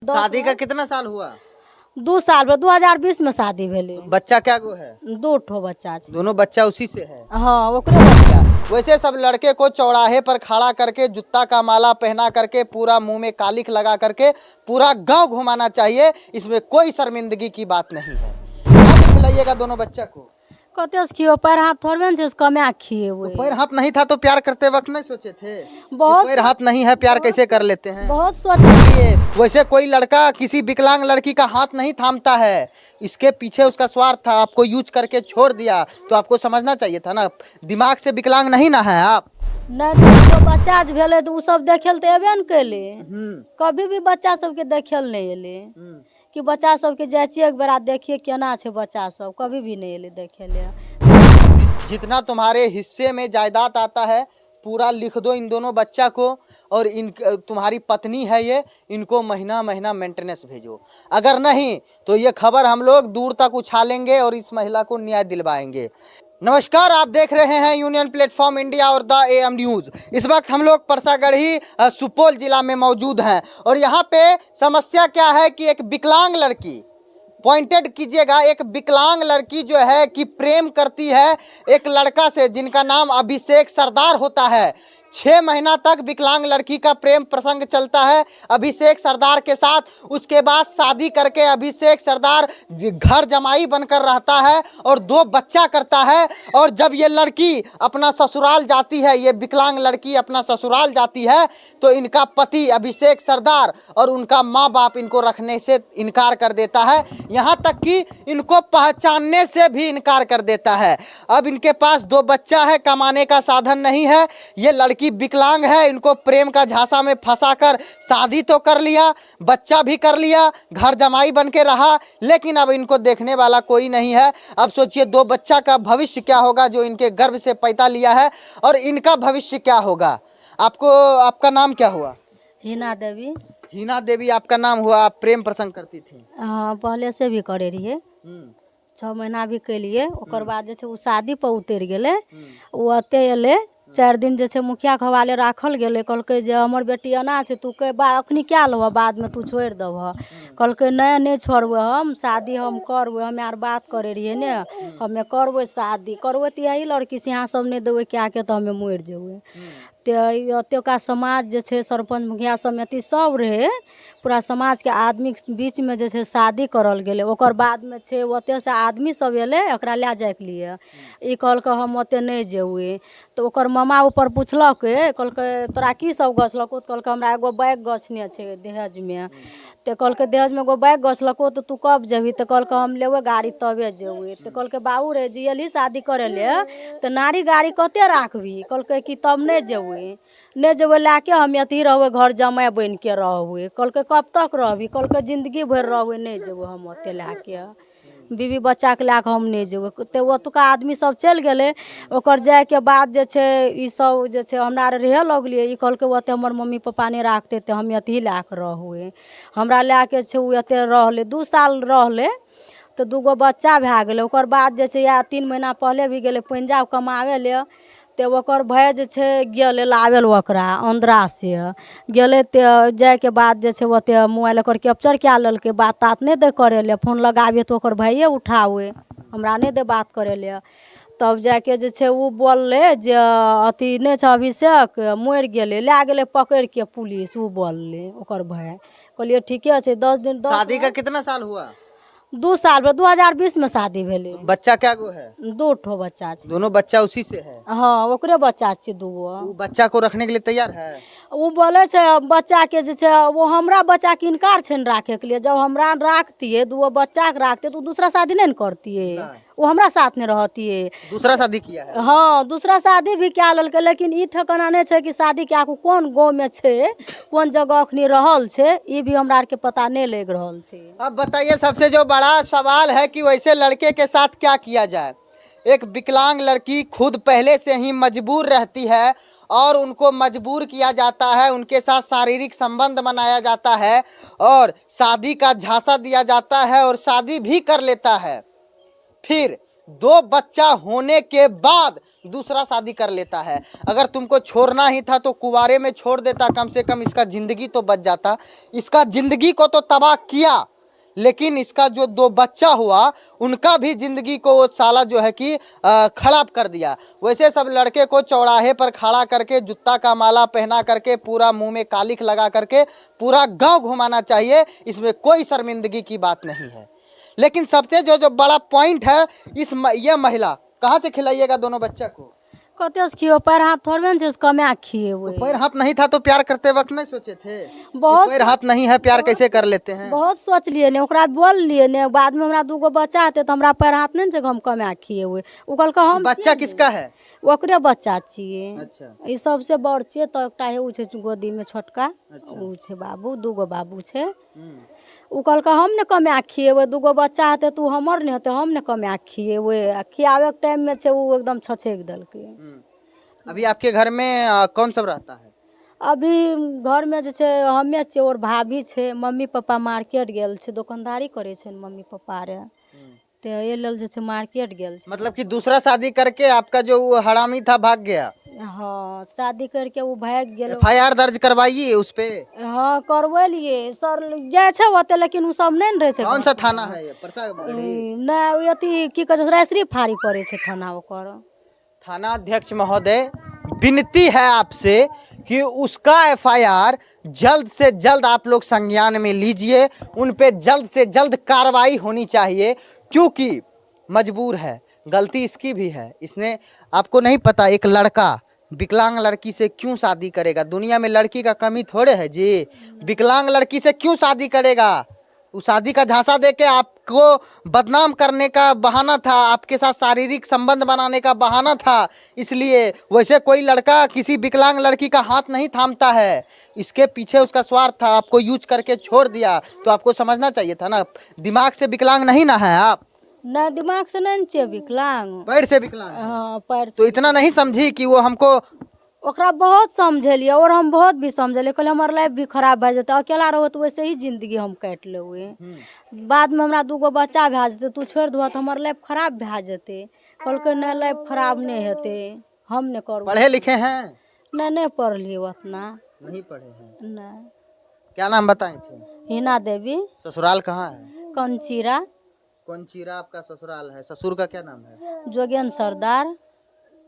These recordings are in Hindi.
शादी का कितना साल हुआ? 2 साल पर 2020 में शादी भेले। बच्चा क्या गो है? 2 ठो बच्चा छै। दोनों बच्चा उसी से है? हाँ ओकरे बच्चा। वैसे सब लड़के को चौराहे पर खड़ा करके जूता का माला पहना करके पूरा मुंह में कालिख लगा करके पूरा गांव घुमाना चाहिए, इसमें कोई शर्मिंदगी की बात नहीं है। आप खिलाइएगा दोनों बच्चा को? कते से खियो, पैर हाथ थोड़बे न छै कमा खिए हुए। पैर हाथ नहीं था तो प्यार करते वक्त नहीं सोचे थे? बहुत पैर हाथ नहीं है प्यार कैसे कर लेते हैं? बहुत सोचे। वैसे कोई लड़का किसी विकलांग लड़की का हाथ नहीं थामता है, इसके पीछे उसका स्वार्थ था, आपको यूज करके छोड़ दिया तो आपको समझना चाहिए था ना, दिमाग से विकलांग नहीं ना है आप। नहीं तो बच्चा भेले तो उ सब देखे तो एबे न कैले, कभी भी बच्चा सबके देखेल नहीं एले कि बच्चा सबके जाय छियै एक बेरा देखिए केना छै बच्चा सब, कभी भी नहीं एले देखे ले। जितना तुम्हारे हिस्से में जायदाद आता है पूरा लिख दो इन दोनों बच्चा को, और इन तुम्हारी पत्नी है ये, इनको महीना महीना मेंटेनेंस भेजो। अगर नहीं तो ये खबर हम लोग दूर तक उछालेंगे और इस महिला को न्याय दिलवाएंगे। नमस्कार, आप देख रहे हैं यूनियन प्लेटफॉर्म इंडिया और द एएम न्यूज़। इस वक्त हम लोग परसागढ़ी सुपौल जिला में मौजूद हैं और यहाँ पे समस्या क्या है कि एक विकलांग लड़की, पॉइंटेड कीजिएगा, एक विकलांग लड़की जो है कि प्रेम करती है एक लड़का से जिनका नाम अभिषेक सरदार होता है। 6 महीना तक विकलांग लड़की का प्रेम प्रसंग चलता है अभिषेक सरदार के साथ। उसके बाद शादी करके अभिषेक सरदार घर जमाई बनकर रहता है और 2 बच्चा करता है। और जब ये लड़की अपना ससुराल जाती है, ये विकलांग लड़की अपना ससुराल जाती है, तो इनका पति अभिषेक सरदार और उनका माँ बाप इनको रखने से इनकार कर देता है, यहाँ तक कि इनको पहचानने से भी इनकार कर देता है। अब इनके पास 2 बच्चा है, कमाने का साधन नहीं है, ये लड़की विकलांग है, इनको प्रेम का झांसा में फंसाकर शादी तो कर लिया, बच्चा भी कर लिया, घर जमाई बन के रहा, लेकिन अब इनको देखने वाला कोई नहीं है। अब सोचिए 2 बच्चा का भविष्य क्या होगा जो इनके गर्भ से पैदा लिया है, और इनका भविष्य क्या होगा। आपका नाम क्या हुआ? हिना देवी। हिना देवी आपका नाम हुआ। आप प्रेम प्रसंग करती थी? हाँ पहले से भी करे रहिए, 6 महीना भी कैलिए। ओकर बाद जे छै उ शादी पर उतर गेले, उ अते एले 4 दिन जे छै मुखिया के हवाले राखल गेले। कहलकै जे हमर बेटी एना छै, तू के बा अखनी क्या लेबह, बाद में तू छोड़ देबह। कहलकै नहीं छोड़बै, हम शादी हम करबै, हमे आर बात करे रहिए ने, हमे करबै शादी, करबै तो यही लड़की से यहाँ सब नहीं देबै क्या के तो हमे मर जेबै। तेका समाज जे छै सरपंच मुखिया समिति सब रहे, पूरा समाज के आदमी के बीच में जे छै शादी करल गेले। ओकर बाद में छै ओते से आदमी सब एले एकरा ले जाए के लिए, ई कहलकै हम ओते नहीं जेबै। तो ओकर मामा ऊपर पूछलकै, कहलकै तोरा की सब गछलको, तो कहलकै हमरा एगो बैग गछने छै दहेज में। तो कहलकै दहेज में एगो बैग गछलको तो तू कब जेबही, तो कहलकै हम लेबै गाड़ी तबे जेबै। तो कहलकै बाबू रे जियली शादी करे ले तो नारी गाड़ी कते राखबी, कहलकै कि तब नहीं जेबै, नहीं जेबै लाके हम अथी रहबै घर जमाई बन के रहबै। कहलकै कब तक रहबी, कहलकै जिंदगी भर रहबै, नहीं जेबै हम ओते लाके, बीवी बच्चा के लाके हम नहीं जेबै। तो ओतुका आदमी सब चलि गेले। ओकर जाए के बाद जे छै ई सब जे छै हमरा रहे लगलिए, ई कहलकै ओते हमर मम्मी पापा नहीं राखते तो हम अथी लाके रहबै। हमरा लाके छै उ एते रहले, 2 साल रहले तो 2 गो बच्चा भए गेले। ओकर बाद जे छै या 3 महीना पहले भी गेले पंजाब कमावे ले, तो ओकर भाय जे छै गेले लावेल ओकरा आंध्रा से गेले। तो जाए के बाद जे छै ओते मोबाइल ओकर कैप्चर क्या लेलकै, बात तात नहीं दे करे ले, फोन लगाबिए तो ओकर भाइये उठावे, हमरा नहीं दे बात करे ले। तब जाके जे छै उ बोलले जे अथी नहीं छै अभिषेक मर गेले, ला गेले पकड़ के पुलिस, उ बोलले ओकर भाई। कहलिए ठीके छै 10 दिन। शादी का कितना साल हुआ? 2 साल पर 2020 में शादी भेले। बच्चा क्या गो है? 2 ठो बच्चा छै। दोनों बच्चा उसी से है? हाँ ओकरे बच्चा छै 2 गो। वो बच्चा को रखने के लिए तैयार है? वो बोले छै बच्चा के जे छै वो हमरा बच्चा के इनकार छै राखे के लिए। जब हमरा राखतिए 2 बच्चा के राखते तो दूसरा शादी नहीं करतिए, वो हमरा साथ में रहतिए। दूसरा शादी किया है? हाँ दूसरा शादी भी क्या ललके, लेकिन ई ठिकाना नहीं छै कि शादी क्या कौन गाँव में छै, कौन जगह अखनी रहल छै, ई भी हमरा के पता नहीं लग रहल छै। अब बताइए सबसे जो बड़ा सवाल है कि वैसे लड़के के साथ क्या किया जाए। एक विकलांग लड़की खुद पहले से ही मजबूर रहती है और उनको मजबूर किया जाता है, उनके साथ शारीरिक संबंध बनाया जाता है और शादी का झांसा दिया जाता है और शादी भी कर लेता है। फिर 2 बच्चा होने के बाद दूसरा शादी कर लेता है। अगर तुमको छोड़ना ही था तो कुंवारे में छोड़ देता, कम से कम इसका जिंदगी तो बच जाता। इसका जिंदगी को तो तबाह किया, लेकिन इसका जो 2 बच्चा हुआ उनका भी जिंदगी को वो साला जो है कि खराब कर दिया। वैसे सब लड़के को चौराहे पर खड़ा करके जूता का माला पहना करके पूरा मुंह में कालिख लगा करके पूरा गांव घुमाना चाहिए, इसमें कोई शर्मिंदगी की बात नहीं है। लेकिन सबसे जो बड़ा पॉइंट है, ये महिला कहाँ से खिलाइएगा दोनों बच्चा को? कते से खियो, पैर हाथ थोड़बे न कमा खिए हुए। पैर हाथ नहीं था तो प्यार करते वक्त नहीं सोचे थे बहुत कि पैर हाथ नहीं है, प्यार कैसे कर लेते हैं? बहुत सोच लिए ने, ओकरा बोल लिए ने, बाद में हमरा 2 गो बच्चा हेते तो हमरा पैर हाथ नहीं छै हम कमा खिए हुए। उ कहल के हम बच्चा किसका है? ओकरे बच्चा छिए। अच्छा, ई सबसे बड़ छिए तो एकटा हे उ छै गोदी में छोटका, अच्छा। उ छै बाबू, 2 गो बाबू छै। हम्म, उ कहल के हम ने कमा खिएबै, 2 गो बच्चा हेते तू हमर ने हेते, हम ने कमा खिएबै। आ खियावे के टाइम में छै उ एकदम छछेक देलकै। अभी आपके घर में कौन सब रहता है? अभी घर में जे छै हमे छियै और भाभी छै। मम्मी पापा मार्केट गेल छै, दुकानदारी करे छै मम्मी पापा रे, ते ए लेल जे छै मार्केट गेल छै। मतलब कि दूसरा शादी करके आपका जो वो हरामी था भाग गया। हाँ, शादी करके वो भाग गेल। FIR दर्ज करवाइए उस पे। हाँ, करवेलिए सर, जाय छै ओते, लेकिन उ सब नहीं रहे छै। कौन सा थाना है ये? प्रतापगढ़ी? नहीं, अथी की कहै छै, रायसरी फारी पड़े छै थाना ओकर। थाना अध्यक्ष महोदय, विनती है आपसे कि उसका FIR जल्द से जल्द आप लोग संज्ञान में लीजिए, उन पे जल्द से जल्द कार्रवाई होनी चाहिए, क्योंकि मजबूर है, गलती इसकी भी है। इसने, आपको नहीं पता एक लड़का विकलांग लड़की से क्यों शादी करेगा? दुनिया में लड़की का कमी थोड़े है जी। विकलांग लड़की से क्यों शादी करेगा? उस शादी का झांसा देके आपको बदनाम करने का बहाना था, आपके साथ शारीरिक संबंध बनाने का बहाना था, इसलिए। वैसे कोई लड़का किसी विकलांग लड़की का हाथ नहीं थामता है, इसके पीछे उसका स्वार्थ था, आपको यूज करके छोड़ दिया। तो आपको समझना चाहिए था ना, दिमाग से विकलांग नहीं ना है आप? नहीं, दिमाग से नहीं छियै विकलांग। पैर से विकलांग है। हाँ, पैर से। तो इतना नहीं समझी कि वो हमको, ओकरा बहुत समझलिए और हम बहुत भी समझलिए, कहले हमर लाइफ भी खराब भए जेतै, अकेला रहो तो वैसे ही जिंदगी हम काटि लेबै। बाद में हमरा 2 गो बच्चा भए जेतै, तू छोड़ देबह तो हमर लाइफ खराब भए जेतै। कहलकै नहीं, लाइफ खराब नहीं हेतै, हम नहीं करबै। पढ़े लिखे हैं? नहीं पढ़लिए उतना। नहीं पढ़े हैं। नहीं। क्या नाम बताए थे? हिना देवी। ससुराल कहाँ है? कंचीरा। कौनचीरा आपका ससुराल है। ससुर का क्या नाम है? जोगेंद्र सरदार।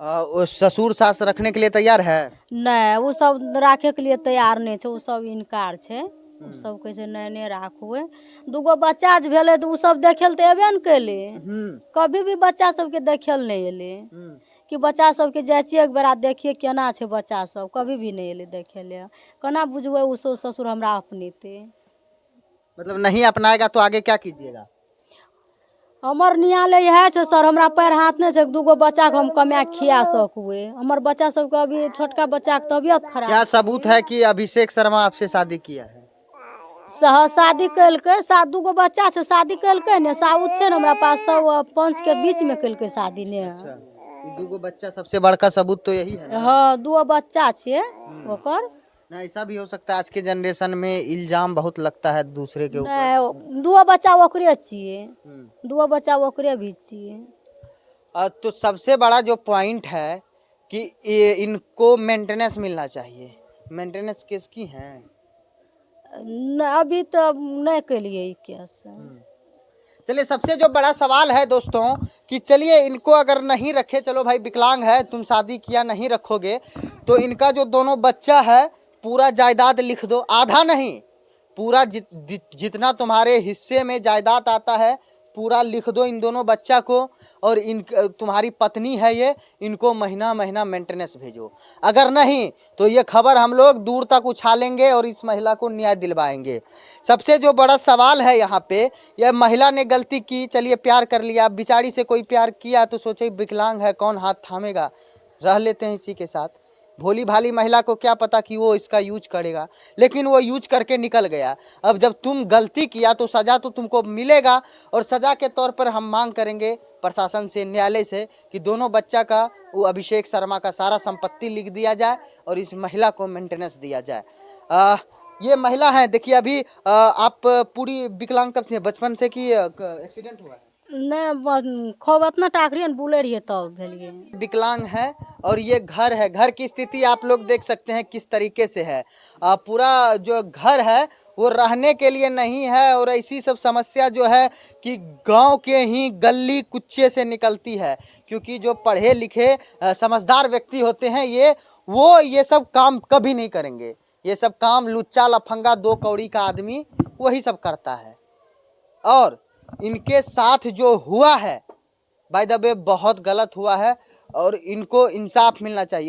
वो ससुर सास रखने के लिए तैयार है? नहीं, वो सब राखे के लिए तैयार नहीं छै, वो सब इनकार छै। उ सब कहै छै नहीं राखबै। 2 गो बच्चा जे भेलै तो उ सब देखे ले तो एबे न कैले। कभी भी बच्चा सबके देखे ले नहीं एले कि बच्चा सबके जाइ छियै एक बेरा देखिए केना छै बच्चा सब, कभी भी नहीं एले देखे ले। केना बुझबै उ ससुर हमरा अपनेते? मतलब नहीं अपनाएगा तो आगे क्या कीजिएगा? हमर नियाले इएह छै सर, हमरा पैर हाथ नहीं छै, 2 गो बच्चा के हम कमा खिया सकबै। हमर बच्चा सबके अभी छोटका बच्चा के तबियत खराब। क्या सबूत है कि अभिषेक शर्मा आपसे शादी किया है? शादी कैलकै, 2 गो बच्चा छै, शादी कैलकै ने, साउथ छै ने हमरा पास, सब 5 के बीच में कैलकै शादी ने। अच्छा, ये 2 गो बच्चा सबसे बड़का सबूत तो यही है ना? हाँ, 2 बच्चा छिए ओकर। ना ऐसा भी हो सकता है, आज के जनरेशन में इल्जाम बहुत लगता है दूसरे के ऊपर। नहीं, 2 बच्चा ओकरे छिए, 2 बच्चा ओकरे भी छिए। तो सबसे बड़ा जो पॉइंट है कि इनको मेंटेनेंस मिलना चाहिए। मेंटेनेंस किसकी है? अभी तो नहीं कैलिए ई केस। चलिए, सबसे जो बड़ा सवाल है दोस्तों कि चलिए इनको अगर नहीं रखे, चलो भाई विकलांग है, तुम शादी किया, नहीं रखोगे तो इनका जो दोनों बच्चा है पूरा जायदाद लिख दो, आधा नहीं पूरा जितना तुम्हारे हिस्से में जायदाद आता है पूरा लिख दो इन दोनों बच्चा को। और इन तुम्हारी पत्नी है ये, इनको महीना महीना मेंटेनेंस भेजो। अगर नहीं तो ये खबर हम लोग दूर तक उछालेंगे और इस महिला को न्याय दिलवाएंगे। सबसे जो बड़ा सवाल है यहाँ पे, यह महिला ने गलती की, चलिए प्यार कर लिया, बेचारी से कोई प्यार किया तो सोचे विकलांग है, कौन हाथ थामेगा, रह लेते हैं इसी के साथ। भोली भाली महिला को क्या पता कि वो इसका यूज करेगा, लेकिन वो यूज करके निकल गया। अब जब तुम गलती किया तो सज़ा तो तुमको मिलेगा, और सज़ा के तौर पर हम मांग करेंगे प्रशासन से, न्यायालय से कि दोनों बच्चा का, वो अभिषेक शर्मा का सारा संपत्ति लिख दिया जाए और इस महिला को मेंटेनेंस दिया जाए। ये महिला है, देखिए अभी आप पूरी विकलांग कब से, बचपन से कि एक्सीडेंट हुआ है? नहीं खूब इतना टाकरिए न बुले रहिए तब भेलिए। विकलांग है और ये घर है। घर की स्थिति आप लोग देख सकते हैं किस तरीके से है। पूरा जो घर है वो रहने के लिए नहीं है और ऐसी सब समस्या जो है कि गांव के ही गली कुच्चे से निकलती है, क्योंकि जो पढ़े लिखे समझदार व्यक्ति होते हैं ये सब काम कभी नहीं करेंगे। ये सब काम लुच्चा लफंगा 2 कौड़ी का आदमी वही सब करता है। और इनके साथ जो हुआ है बाय द वे बहुत गलत हुआ है और इनको इंसाफ मिलना चाहिए।